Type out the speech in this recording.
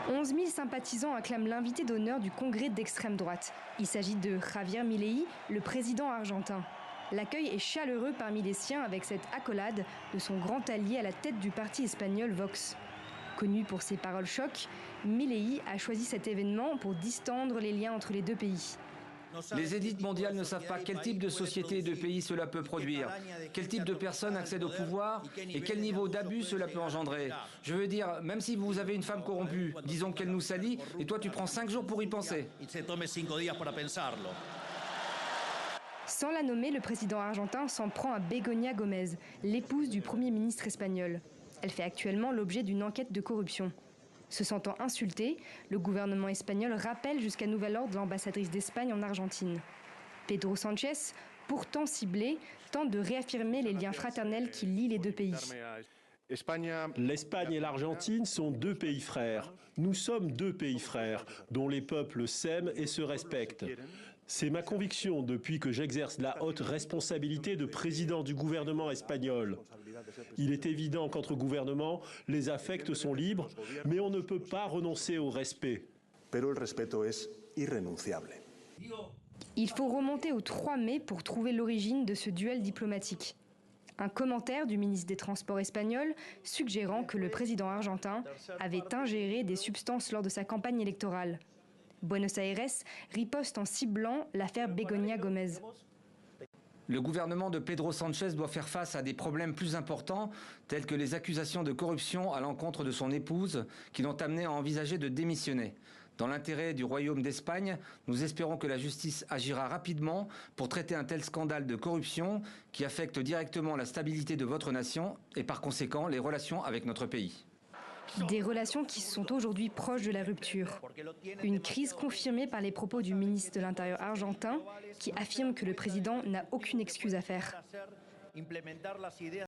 11 000 sympathisants acclament l'invité d'honneur du congrès d'extrême droite. Il s'agit de Javier Milei, le président argentin. L'accueil est chaleureux parmi les siens avec cette accolade de son grand allié à la tête du parti espagnol Vox. Connu pour ses paroles chocs, Milei a choisi cet événement pour distendre les liens entre les deux pays. Les élites mondiales ne savent pas quel type de société et de pays cela peut produire, quel type de personnes accèdent au pouvoir et quel niveau d'abus cela peut engendrer. Je veux dire, même si vous avez une femme corrompue, disons qu'elle nous salit, et toi tu prends 5 jours pour y penser. Sans la nommer, le président argentin s'en prend à Begoña Gómez, l'épouse du Premier ministre espagnol. Elle fait actuellement l'objet d'une enquête de corruption. Se sentant insultée, le gouvernement espagnol rappelle jusqu'à nouvel ordre l'ambassadrice d'Espagne en Argentine. Pedro Sánchez, pourtant ciblé, tente de réaffirmer les liens fraternels qui lient les deux pays. L'Espagne et l'Argentine sont deux pays frères. Nous sommes deux pays frères, dont les peuples s'aiment et se respectent. C'est ma conviction depuis que j'exerce la haute responsabilité de président du gouvernement espagnol. Il est évident qu'entre gouvernements, les affects sont libres, mais on ne peut pas renoncer au respect. Il faut remonter au 3 mai pour trouver l'origine de ce duel diplomatique. Un commentaire du ministre des Transports espagnol suggérant que le président argentin avait ingéré des substances lors de sa campagne électorale. Buenos Aires riposte en ciblant l'affaire Begoña Gómez. Le gouvernement de Pedro Sánchez doit faire face à des problèmes plus importants, tels que les accusations de corruption à l'encontre de son épouse, qui l'ont amené à envisager de démissionner. Dans l'intérêt du Royaume d'Espagne, nous espérons que la justice agira rapidement pour traiter un tel scandale de corruption qui affecte directement la stabilité de votre nation et par conséquent les relations avec notre pays. Des relations qui sont aujourd'hui proches de la rupture. Une crise confirmée par les propos du ministre de l'Intérieur argentin qui affirme que le président n'a aucune excuse à faire.